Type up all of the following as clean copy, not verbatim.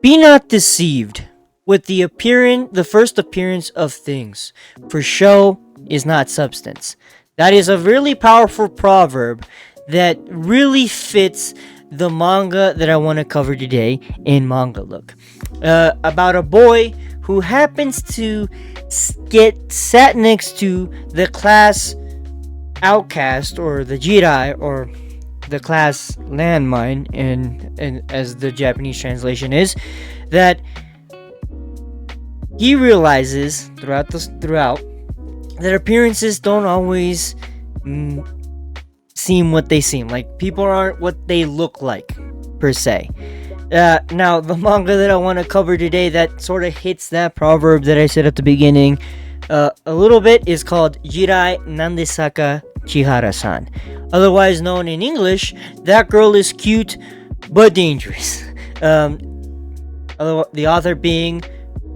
Be not deceived with the first appearance of things, for show is not substance. That is a really powerful proverb that really fits the manga that I want to cover today in Manga Look. About a boy who happens to get sat next to the class outcast, or the Jirai, or the class landmine, and as the Japanese translation is, that he realizes throughout that appearances don't always seem what they seem. Like, people aren't what they look like, per se. Now, the manga that I want to cover today that sort of hits that proverb that I said at the beginning a little bit is called Jirai Nandesuka Chihara-san. Otherwise known in English, That Girl is Cute but Dangerous. The author being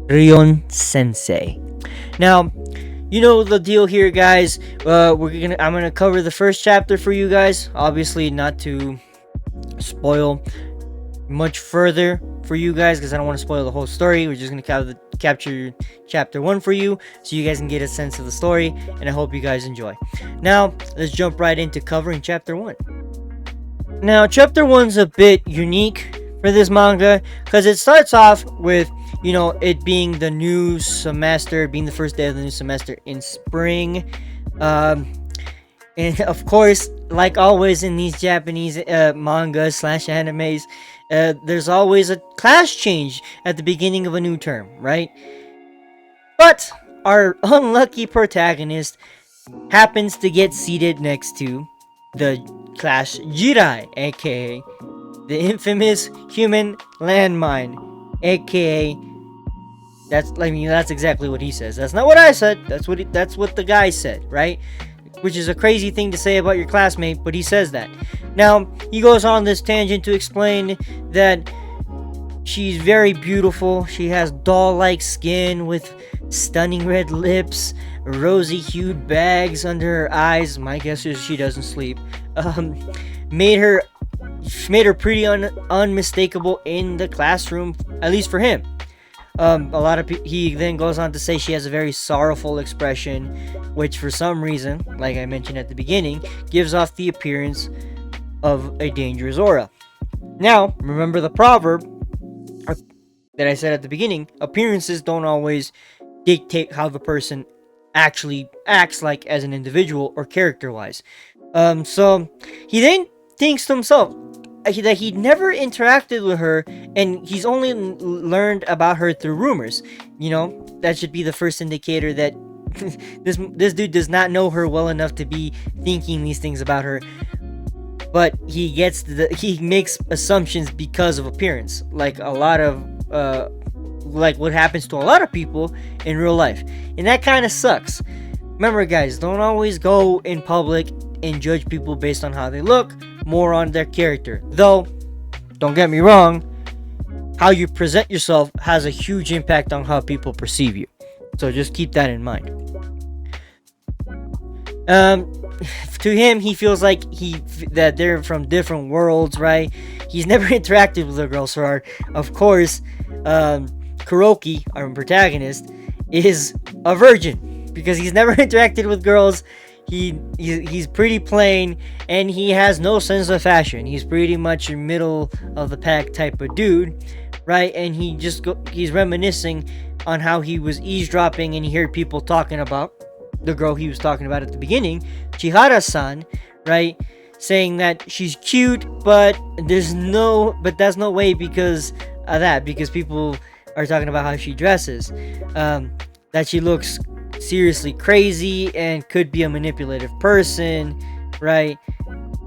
Rion Sensei. Now, you know the deal here, guys. I'm gonna cover the first chapter for you guys. Obviously, not to spoil much further for you guys, because I don't want to spoil the whole story. We're just gonna capture chapter 1 for you, so you guys can get a sense of the story, and I hope you guys enjoy. Now, let's jump right into covering chapter 1. Now, chapter 1's a bit unique for this manga, because it starts off with, you know, it being the new semester, being the first day of the new semester in spring. And of course, like always in these Japanese mangas / animes, there's always a class change at the beginning of a new term, right? But our unlucky protagonist happens to get seated next to the class Jirai, aka the infamous human landmine, aka that's exactly what he says. That's not what I said. That's what the guy said, right? Which is a crazy thing to say about your classmate, but he says that. Now, he goes on this tangent to explain that she's very beautiful. She has doll-like skin with stunning red lips, rosy-hued bags under her eyes. My guess is she doesn't sleep. Made her pretty unmistakable in the classroom, at least for him. He then goes on to say she has a very sorrowful expression, which for some reason, like I mentioned at the beginning, gives off the appearance of a dangerous aura. Now, remember the proverb that I said at the beginning: appearances don't always dictate how the person actually acts, like as an individual or character-wise. So he then thinks to himself that he'd never interacted with her, and he's only learned about her through rumors. You know, that should be the first indicator that this dude does not know her well enough to be thinking these things about her. But he makes assumptions because of appearance, like a lot of like what happens to a lot of people in real life, and that kind of sucks. Remember, guys, don't always go in public and judge people based on how they look, more on their character. Though, don't get me wrong, how you present yourself has a huge impact on how people perceive you. So just keep that in mind. To him, he feels like that they're from different worlds, right? He's never interacted with a girl, so of course, Kuroki, our protagonist, is a virgin because he's never interacted with girls. He's pretty plain, and he has no sense of fashion. He's pretty much a middle of the pack type of dude, right? And he's reminiscing on how he was eavesdropping, and he heard people talking about the girl he was talking about at the beginning, Chihara-san, right? Saying that she's cute, but that's no way because of that, because people are talking about how she dresses, that she looks seriously crazy and could be a manipulative person, right?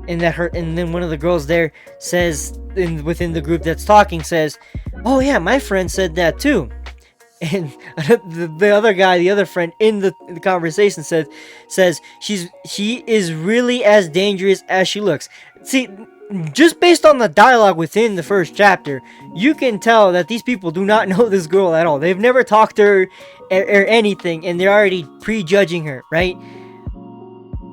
And then one of the girls there says, within the group that's talking, says, "Oh yeah, my friend said that too." And the other friend in the conversation says she is really as dangerous as she looks. See, just based on the dialogue within the first chapter, you can tell that these people do not know this girl at all. They've never talked to her or anything, and they're already prejudging her, right?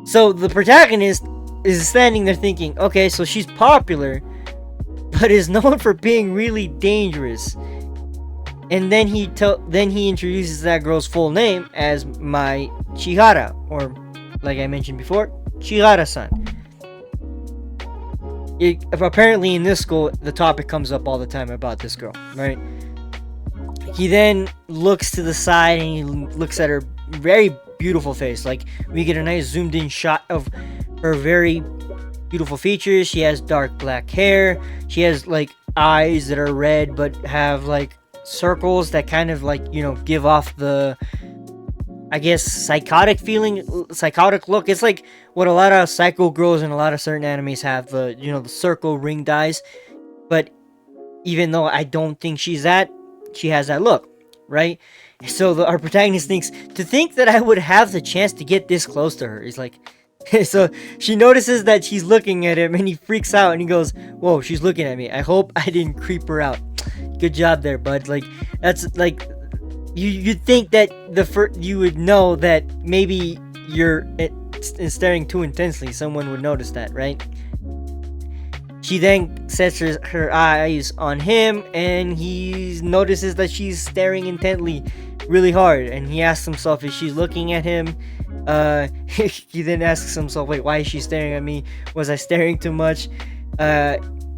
So the protagonist is standing there thinking, okay, so she's popular, but is known for being really dangerous. And then he introduces that girl's full name as my Chihara, or like I mentioned before, Chihara-san. Apparently in this school, the topic comes up all the time about this girl, right? He then looks to the side and he looks at her very beautiful face. Like, we get a nice zoomed in shot of her very beautiful features. She has dark black hair. She has like eyes that are red but have like circles that kind of like, give off the, I guess, psychotic look. It's like what a lot of psycho girls in a lot of certain animes have, the circle ringed eyes. But even though I don't think she has that look, right? So our protagonist thinks, to think that I would have the chance to get this close to her. He's like, so she notices that she's looking at him and he freaks out and he goes, whoa, she's looking at me. I hope I didn't creep her out. Good job there, bud. Like, that's like, you'd think that you would know that maybe you're staring too intensely. Someone would notice that, right? She then sets her eyes on him, and he notices that she's staring intently, really hard. And he asks himself if she's looking at him. He then asks himself, wait, why is she staring at me? Was I staring too much?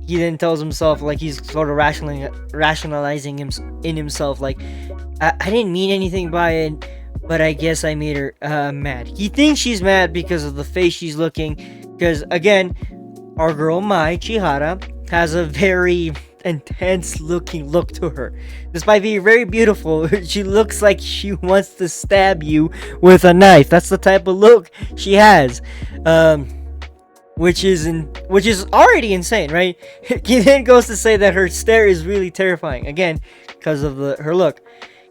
He then tells himself, like, he's sort of rationalizing himself, like, I didn't mean anything by it, but I guess I made her mad. He thinks she's mad because of the face she's looking, because, again, our girl Mai Chihara has a very intense looking look to her. Despite being very beautiful, she looks like she wants to stab you with a knife. That's the type of look she has. Which is already insane, right? He then goes to say that her stare is really terrifying, again, because of her look.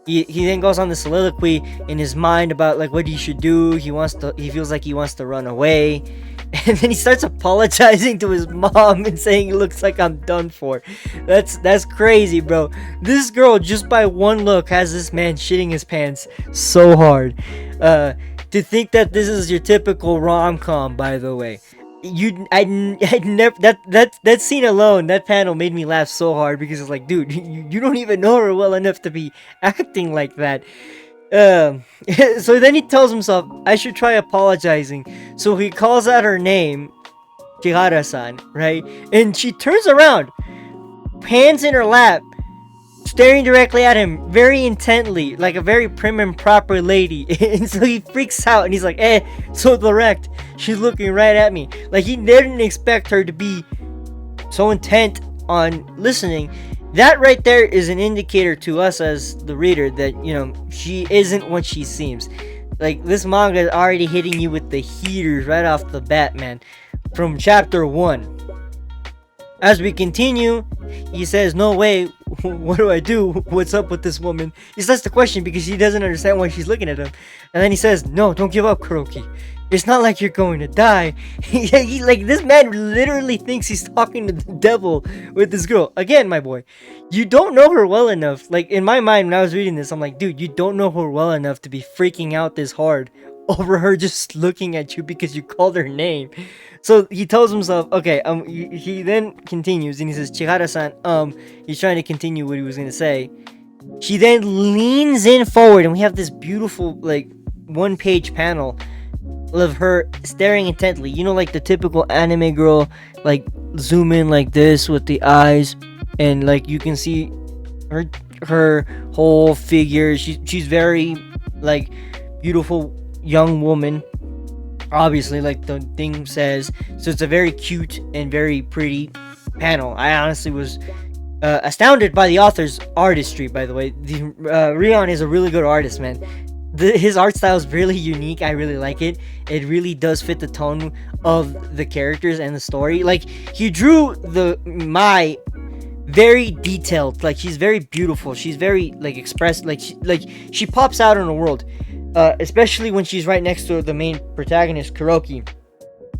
He then goes on the soliloquy in his mind about like what he should do. He feels like he wants to run away. And then he starts apologizing to his mom and saying it looks like I'm done for. That's crazy, bro. This girl, just by one look, has this man shitting his pants so hard. To think that this is your typical rom-com, by the way. I never, that scene alone, that panel made me laugh so hard because it's like, dude, you don't even know her well enough to be acting like that. So then he tells himself, I should try apologizing. So he calls out her name, Chihara-san, right? And she turns around, hands in her lap, staring directly at him very intently, like a very prim and proper lady. And so he freaks out and he's like, so direct. She's looking right at me. Like, he didn't expect her to be so intent on listening. That right there is an indicator to us as the reader that, she isn't what she seems. Like, this manga is already hitting you with the heaters right off the bat, man. From chapter 1. As we continue, he says, no way, what do I do? What's up with this woman? He starts to question because he doesn't understand why she's looking at him. And then he says, no, don't give up, Kuroki. It's not like you're going to die. This man literally thinks he's talking to the devil with this girl. Again, my boy, you don't know her well enough. Like, in my mind, when I was reading this, I'm like, dude, you don't know her well enough to be freaking out this hard over her just looking at you because you called her name. So he tells himself, okay, he then continues and he says, Chihara-san, he's trying to continue what he was going to say. She then leans in forward and we have this beautiful, like, one-page panel of her staring intently. Like the typical anime girl, like, zoom in like this with the eyes and, like, you can see her whole figure. She's very, like, beautiful young woman, obviously, like the thing says. So it's a very cute and very pretty panel. I honestly was astounded by the author's artistry, by the way. Rion is a really good artist, man. His art style is really unique. I really like it. It really does fit the tone of the characters and the story. Like, he drew Mai very detailed. Like, she's very beautiful. She's very, like, expressed. Like, she pops out in the world. Especially when she's right next to the main protagonist, Kuroki,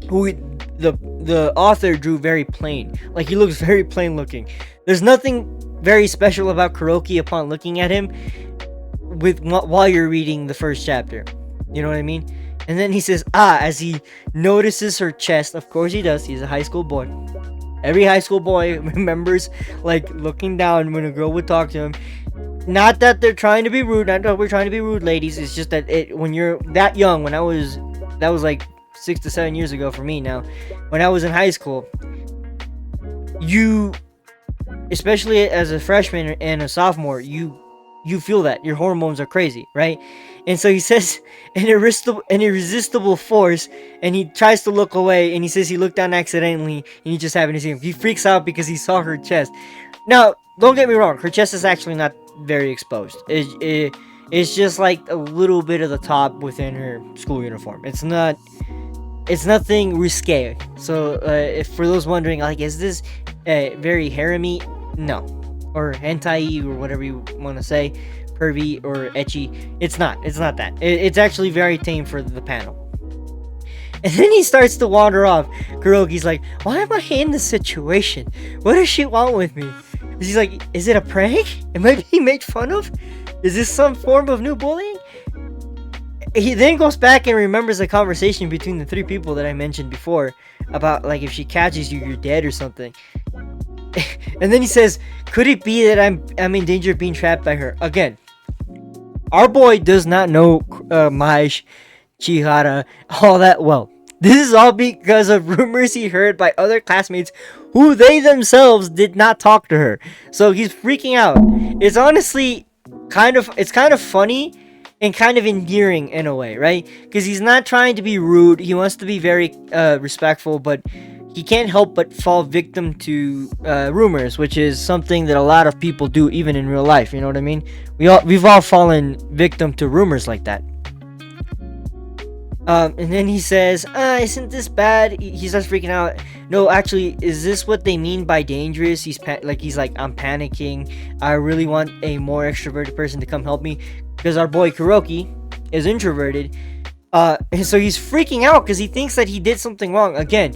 who the author drew very plain. Like, he looks very plain looking. There's nothing very special about Kuroki upon looking at him while you're reading the first chapter. You know what I mean? And then he says, as he notices her chest. Of course he does. He's a high school boy. Every high school boy remembers, like, looking down when a girl would talk to him. Not that they're trying to be rude. Not that we're trying to be rude, ladies. It's just that when you're that young, that was like 6 to 7 years ago for me now. When I was in high school, you, especially as a freshman and a sophomore, you feel that your hormones are crazy, right? And so he says an irresistible force, and he tries to look away, and he says he looked down accidentally, and he just happened to see him. He freaks out because he saw her chest. Now, don't get me wrong, her chest is actually not very exposed. It's just like a little bit of the top within her school uniform. It's nothing risque. So, if for those wondering, like, is this very harem-y? No, or hentai or whatever you want to say, pervy or ecchi. It's not that. It's actually very tame for the panel. And then he starts to wander off. Kuroki's like, why am I in this situation? What does she want with me? She's like, is it a prank? Am I being made fun of? Is this some form of new bullying? He then goes back and remembers a conversation between the three people that I mentioned before about, like, if she catches you, you're dead or something. And then he says, could it be that I'm in danger of being trapped by her? Again, our boy does not know Maish, Chihara, all that well. This is all because of rumors he heard by other classmates who they themselves did not talk to her. So he's freaking out. It's honestly kind of funny and kind of endearing in a way, right? Because he's not trying to be rude. He wants to be very respectful, but he can't help but fall victim to rumors, which is something that a lot of people do even in real life. You know what I mean? We've all fallen victim to rumors like that. And then he says, isn't this bad? He starts freaking out. No, actually, is this what they mean by dangerous? He's like, I'm panicking. I really want a more extroverted person to come help me. Because our boy Kuroki is introverted. And so he's freaking out because he thinks that he did something wrong. Again,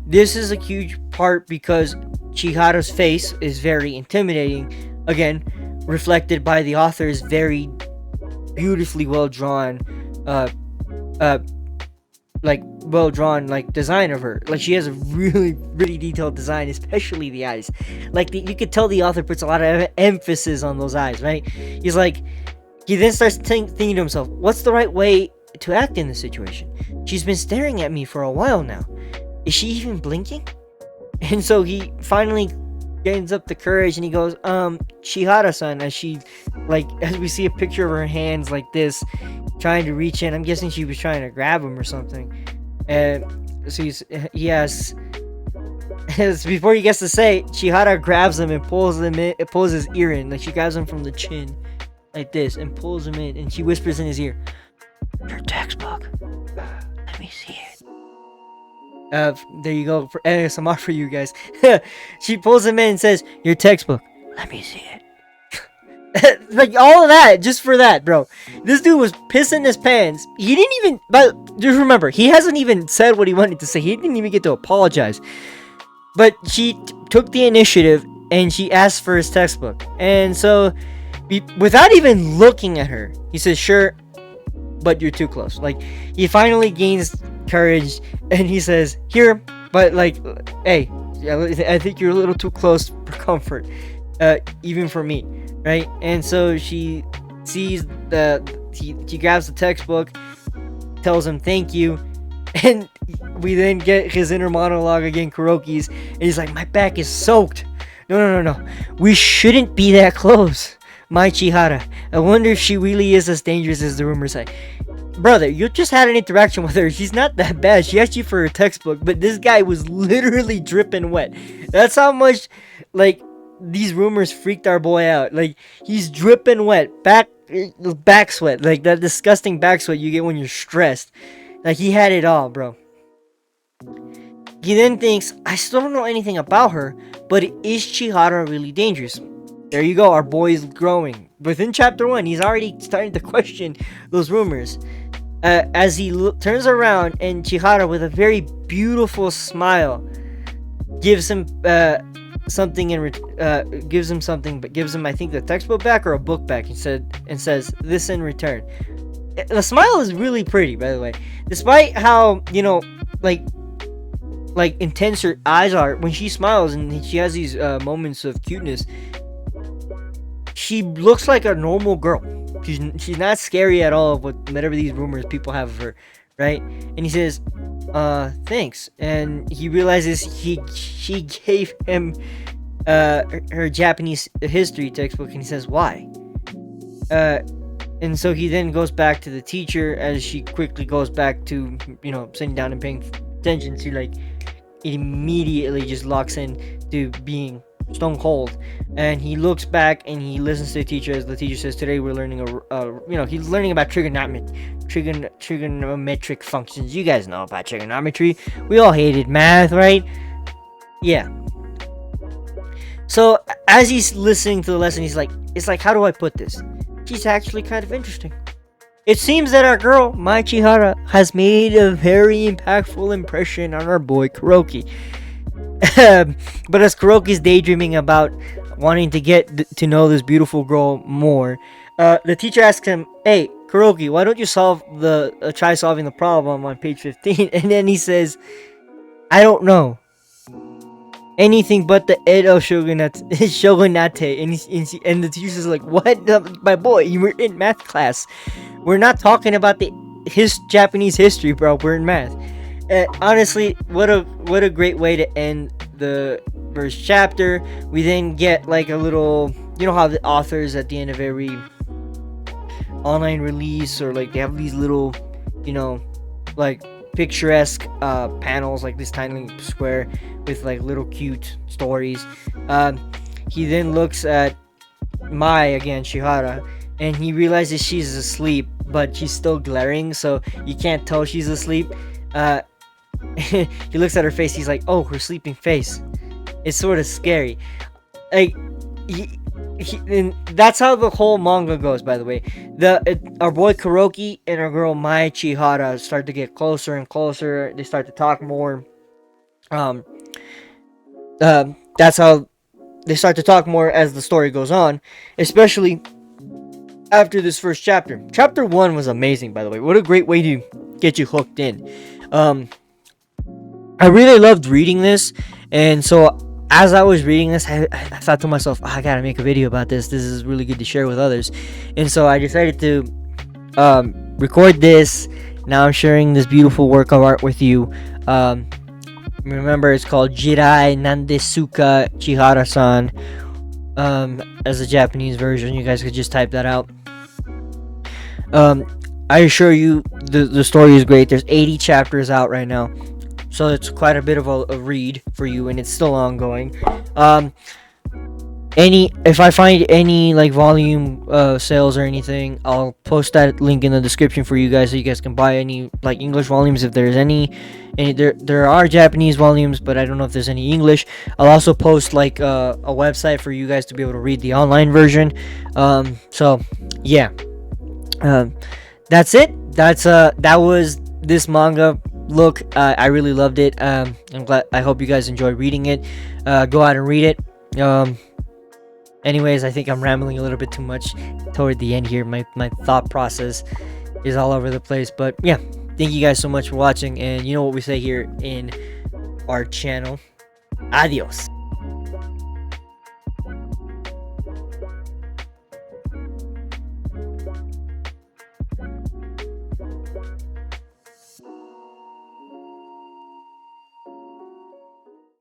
this is a huge part because Chihara's face is very intimidating. Again, reflected by the author's very beautifully well-drawn design of her. Like, she has a really, really detailed design, especially the eyes. Like, you could tell the author puts a lot of emphasis on those eyes, right? He then starts thinking to himself, what's the right way to act in this situation? She's been staring at me for a while now. Is she even blinking? And so he finally gains up the courage and he goes, Chihara-san, as we see a picture of her hands like this, trying to reach in. I'm guessing she was trying to grab him or something. And so before he gets to say, Chihara grabs him and pulls his ear in. Like, she grabs him from the chin like this and pulls him in, and she whispers in his ear, your textbook, let me see it. There you go, for ASMR for you guys. She pulls him in and says, your textbook, let me see it. Like, all of that just for that, bro. This dude was pissing his pants. He didn't even, but just remember, he hasn't even said what he wanted to say. He didn't even get to apologize. But she took the initiative and she asked for his textbook. And so, without even looking at her, he says, sure, but you're too close. Like, he finally gains courage and he says, here, but like, hey, I think you're a little too close for comfort, even for me, right? And so she sees she grabs the textbook, tells him thank you, and we then get his inner monologue again, Kuroki's, and he's like, my back is soaked. No, we shouldn't be that close. My Chihara, I wonder if she really is as dangerous as the rumors say. Brother, you just had an interaction with her. She's not that bad. She asked you for her textbook, but this guy was literally dripping wet. That's how much, like, these rumors freaked our boy out. Like, he's dripping wet. Back sweat. Like, that disgusting back sweat you get when you're stressed. Like, he had it all, bro. He then thinks, I still don't know anything about her, but is Chihara really dangerous? There you go, our boy is growing. Within chapter 1, he's already starting to question those rumors. As he turns around, and Chihara, with a very beautiful smile, gives him something, but gives him, I think, the textbook back or a book back, and says, this in return. The smile is really pretty, by the way. Despite how, like intense her eyes are when she smiles, and she has these moments of cuteness. she looks like a normal girl. She's not scary at all with whatever these rumors people have of her, right? And he says, thanks. And he realizes she gave him her Japanese history textbook, and he says, why? And so he then goes back to the teacher as she quickly goes back to, sitting down and paying attention to, like, it immediately just locks in to being stone cold. And he looks back and he listens to the teacher as the teacher says, today we're learning he's learning about trigonometric functions. You guys know about trigonometry. We all hated math, right? Yeah. So as he's listening to the lesson, he's like, it's like, how do I put this? She's actually kind of interesting. It seems that our girl, Mai Chihara, has made a very impactful impression on our boy Kuroki. But as Kuroki's daydreaming about wanting to get to know this beautiful girl more, the teacher asks him, hey, Kuroki, why don't you try solving the problem on page 15? And then he says, I don't know. Anything but the Edo shogunate. And the teacher's like, what? My boy, you were in math class. We're not talking about his Japanese history, bro. We're in math. Honestly, what a great way to end the first chapter. We then get like a little, how the authors at the end of every online release, or like they have these little, like picturesque panels, like this tiny square with like little cute stories. He then looks at Mai again, Chihara, and he realizes she's asleep, but she's still glaring, so you can't tell she's asleep. He looks at her face. He's like, oh, her sleeping face. It's sort of scary. Like, and that's how the whole manga goes, by the way. Our boy Kuroki and our girl Mai Chihara start to get closer and closer. They start to talk more. That's how they start to talk more as the story goes on, especially after this first chapter. Chapter 1 was amazing, by the way. What a great way to get you hooked in. I really loved reading this, and so as I was reading this, I thought to myself, I gotta make a video about this. This is really good to share with others. And so I decided to record this. Now I'm sharing this beautiful work of art with you. Remember, it's called Jirai Nandesuka Chihara-san. As a Japanese version, you guys could just type that out. I assure you, the story is great. There's 80 chapters out right now, so it's quite a bit of a read for you, and it's still ongoing. If I find any like volume sales or anything, I'll post that link in the description for you guys, so you guys can buy any like English volumes if there's any. And there are Japanese volumes, but I don't know if there's any English. I'll also post like a website for you guys to be able to read the online version. So yeah, that's it. That was this manga. Look, I really loved it. I'm glad. I hope you guys enjoyed reading it. Go out and read it. Anyways, I think I'm rambling a little bit too much toward the end here. My thought process is all over the place, but yeah. Thank you guys so much for watching, and you know what we say here in our channel. Adios.